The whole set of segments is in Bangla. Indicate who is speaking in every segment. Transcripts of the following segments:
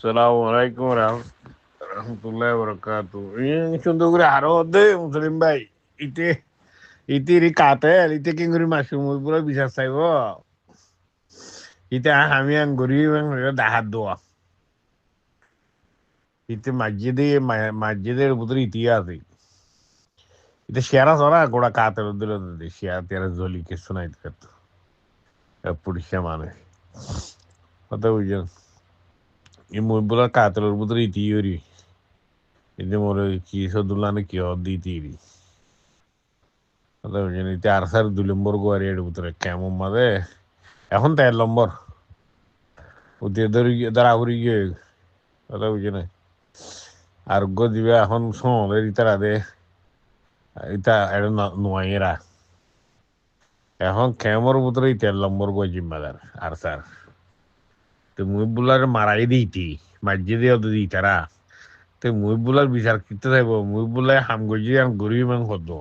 Speaker 1: আসসালামু আলাইকুম রহমতুল্লাহ বরকাত। সুন্দর করে আরো দে মুসলিম ভাই। ইতে ইতির কাতেল ইতে কি করে মাসুম পুরো বিশ্বাস চাইব। ইতে আমি আং গরিব দাহাত দোয়া ইতে মসজিদের ভিতরে ইতিহাস আছে। ইতে শেয়ারা সরা গোড়া কাতেল দিল শেয়ার টেয়ারা জলি কে শোনাই পুলিশে মানুষ কথা বুঝছেন। এই মহিবুলার কাতেলের ভিতরে ইতিহরি কিন্তু মনে কি সদুল্লানে কি দিতি কথা বুঝছেন। ইতে আর স্যার 2 নম্বর গোয়ারি এর ভিতরে কেমন মাঝে এখন 13 নম্বর ওতে ধরা উড়ি গিয়ে কথা বুঝছে না। আরোগ্য দিবে এখন সময় ইতারা দে ইতা এটা নোয়াইরা এখন কেমর ভিতরে 13 নম্বর গো জিম্মাদার আর স্যার তো মুহিবুল্লার মারাই দিইতি মাঝে দিয়ে দিই তারা তো মুহিবুল্লার বিচার করতে থাকবো মুহিবুল্লাহ হাম গজি আর গরিব ইমান হতো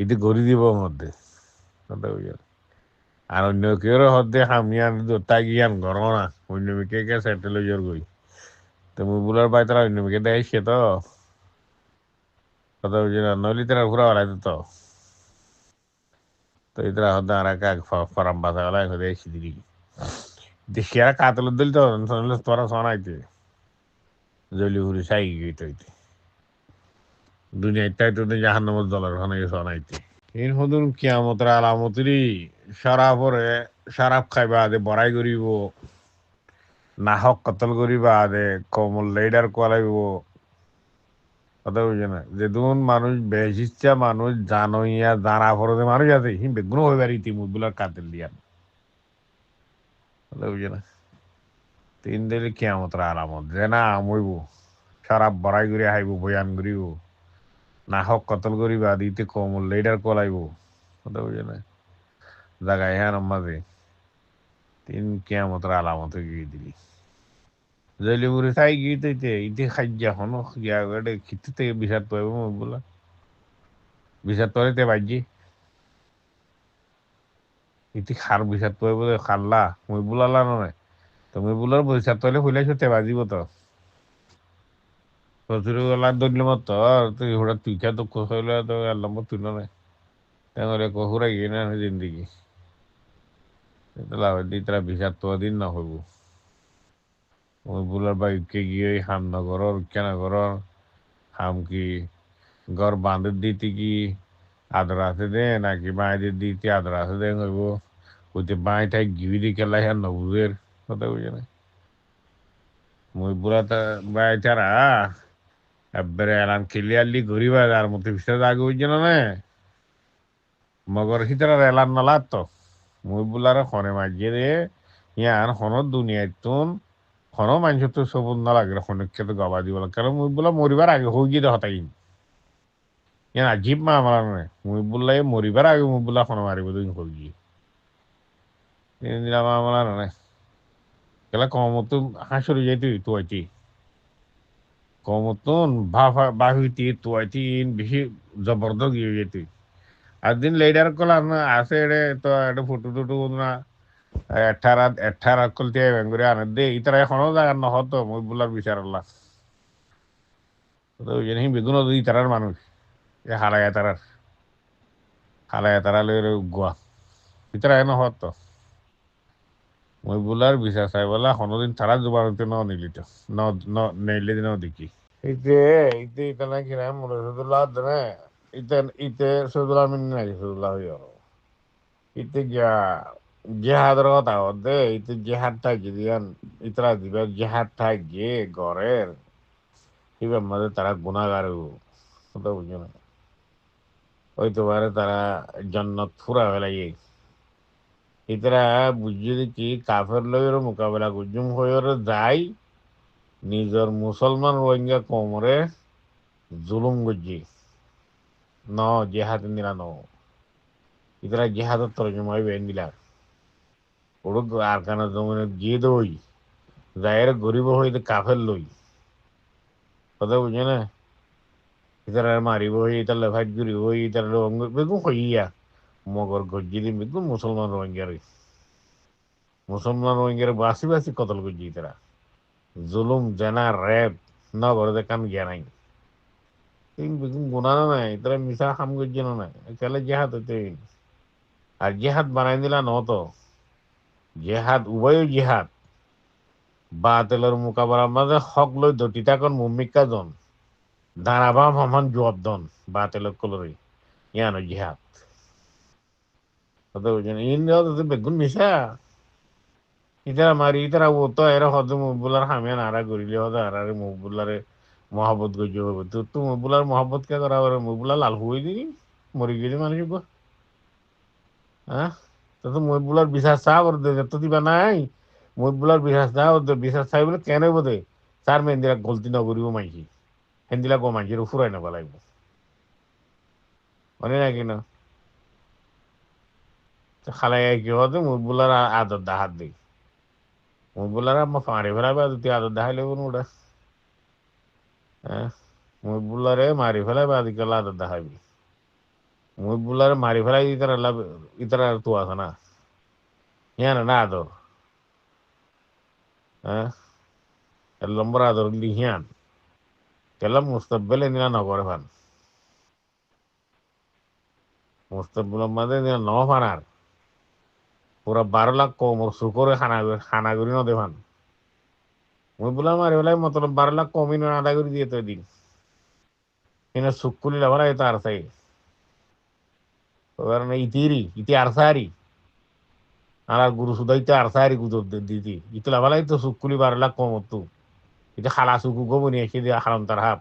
Speaker 1: এতে গড়ি দিব মধ্যে কথা বুঝছেন। আর অন্য কেউ হতে হামিয়ান দোতা গিয়ান ঘর না অন্য মেকে কে সেটেল হয়ে গই তো মুহিবুল্লার ভাই তারা অন্য মেকে দেয় সে তো কথা বুঝছেন। নইলে তারা ঘুরা বেড়াইতো তো ইতরা হতে আর এক ফরাম বাসা গেলা হতে এসে দিলি দেশিয়ারা কাতল দিল তো তোরা শোনাইতে জলি হুরি সাই গইতে হইতে দুনিয়া ইত্যাই তো জাহান নামত দলের ওখানে শোনাইতে এর হদুন কিয়ামতের আলামতরি সারা পরে সারাপ খাইবা আদে বড়াই করিব নাহক কতল করিবা আদে কমল লেডার করাইব কথা বুঝে না। যেদুন মানুষ বেশিচ্ছা মানুষ জানইয়া জানা ফরদে মানুষ আছে হিম বেগুন হইবার ইতিমুদগুলার কাতিল দিয়া কথা বুঝে না। তিন দিলে কিয়ামতের আলামত যে না আমইব সারাপ বড়াই করে হাইব বয়ান করিব নাহক কতল করিবা দিতে কমল লেডার কলাইব কথা বুঝে না। জাগায় হ্যাঁ মাঝে তিন কিয়ামতের আলামত গিয়ে দিলি জলিপুরে চাই গিয়ে তৈতে ইতি খাইজা হনো গিয়া গেলে খিতে থেকে বিষাদ পাইব বলা বিষাদ পাইতে বাজি ইতি খার বিষাদ পাইব খাল্লা মই বুলালা নয় তো মই বুলার বিষাদ পাইলে হইলাইছো তে বাজিব তো প্রচুর গলা দলিল মত তুই হুড়া তুই খা দুঃখ হইলে তো আল্লাহ তুই নয় তাহলে কহুরা গিয়ে না জিন্দিগি লাভ দি তারা বিষাদ তো দিন না হইব মই বুলার বাইকে গিয়ে হাম না করর কেনা করর হাম কি ঘর বাঁধে দিতে কি আদরা আছে দে নাকি মায়েদের দিতে আদরা আছে দে হইব ওইতে বাঁই ঠাই গিবি দি খেলা হ্যাঁ নবুদের কথা বুঝে না। মই বুড়া তা বাই তারা একবারে এলান ক্লিয়ারলি ঘুরিবা আর মধ্যে বিশ্বাস আগে বুঝছে না মগর হিতার এলান নালাত তো মই বুলার খনে মাঝিয়ে দে ইয়ার হনত দুনিয়ায় তুন হনো মানুষ তো সবুজ না লাগে খনকে তো গবা দিব কারণ মই বুলা মরিবার আগে হয়ে গিয়ে হতাই ইয়ান আজীব মা আমার নয় মই বুল্লাই মরিবার আগে মই বুলা খনো মারিব দুই হয়ে গিয়ে দিলাম আমার নয় কেলা কমতো হাসুরি যাইতে তুয়াইতি কমতন বাহুইতি তুয়াইতি বেশি জবরদস্ত গিয়ে যেতে আর দিন লেডার কলা না আছে এড়ে তো এটা ফুটু টুটু না এঠারা কলতে বেঙ্গুরে আনে দে ইতারা এখনো জায়গা নহতো মই বুলার বিচার আল্লাহ তো ওই জন্য বেগুন ইতারার মানুষ এ হালায় তারা লই গোয়া ইতারা এনে হতো মই বুলার বিচার চাই বলা কোনোদিন তারা জোবানতে নিলিত নেইলে দিন দেখি ইতে ইতে ইতে নাকি না মনে সদুল্লাহ দেনে ইতে ইতে সদুল্লাহ মিনি নাকি সদুল্লাহ হইয়া ইতে গিয়া জেহাদের কথা দে ইতে জেহাদ থাকি দিয়ান ইতরা দিবে জেহাদ থাকি ঘরের এবার মাঝে তারা গুণাগার কথা বুঝো না হইতে পারে তারা জান্নাত ফুরা ফেলাই ইতরা বুঝিয়ে দিচ্ছি কাফের লইয়ের মোকাবেলা গুজুম হইয়ের যাই নিজের মুসলমান রোহিঙ্গা কোমরে জুলুম গুজি ন জেহাদ নিলা ন ইতরা জেহাদের তরজমাই বেন দিলা ওড়ুক আর কানা জমিনে গিয়ে দই যায়ের গরিব হইতে কাফের লই কথা বুঝে না ইতার মারিব হই ইতার লেফাইট করিব হই ইতার বেগুন হইয়া মগর গজ্জি দিন বেগুন মুসলমান রোহিঙ্গার মুসলমান রোহিঙ্গার বাসি বাসি কতল গজ্জি তারা জুলুম জেনা রেপ নগরে কান গিয়া নাই তিন বেগুন গুণানো নাই তারা মিশা খাম করছে না নাই তাহলে জেহাদ হইতে আর জেহাদ বানাই দিলা নত জেহাদ উভয় জেহাদ বাতিলের মোকাবেলার মাঝে হক লৈ দতিতাকন মুমিকা জন দাঁড়াবা সমান জবাব দন বাতিলক কলরে ইয়ানো জেহাদ কথা বুঝছেন ইন্ডিয়া বেগুন মিশা ইতারা মারি ইতারা ও তো এরা হদ মুবুলার হামিয়ান আরা করিলে হদ আরারে মুবুলারে মহাবত গজ্য হবে তো তো মুবুলার মহাবত কে করা হবে মুবুলা লাল হয়ে দিনি মরি গেলি মানুষ গো হ্যাঁ তো মুবুলার বিশ্বাস চা ওর তো দিবা নাই মুবুলার বিশ্বাস চা ওর বিশ্বাস চাই বলে কেন বোধে চার মেন্দিরা গলতি নগরিব মাইকি হেন্দিলা গো মাইকির ফুরাই নেবা লাগবে মনে নাকি না খালাই কি হতে মুবুলার আদর দাহাত দিই মুবুলার আমার ফাঁড়ে ফেলাবে তুই আদর দাহাই লেবো ওটা হ্যাঁ মুবুলারে মারি ফেলাবে আদিকাল আদর দাহাবি মুবুলারে মারি ফেলাই ইতারা তো আছে না হ্যাঁ না আদর হ্যাঁ el lombrado lihian kelam mustabele nila nagore fan mustabele made nila no fanar pura 12 lakh কম সুকরে খানা করি ন দেভান মুই বললাম আরে বলে মতলব 12 লাখ কমই না আদা করে দিয়ে তো দিন এনে সুকুলি লাভারা এটা আর সাই ওর না ইতি আর সারি আর গুরু সুদাইতে আর সারি গুজর দিদি ইতো লাভালাই তো সুকুলি 12 লাখ কম তো এটা খালা সুকু গো বনি এসে দিয়া হারাম তার হাফ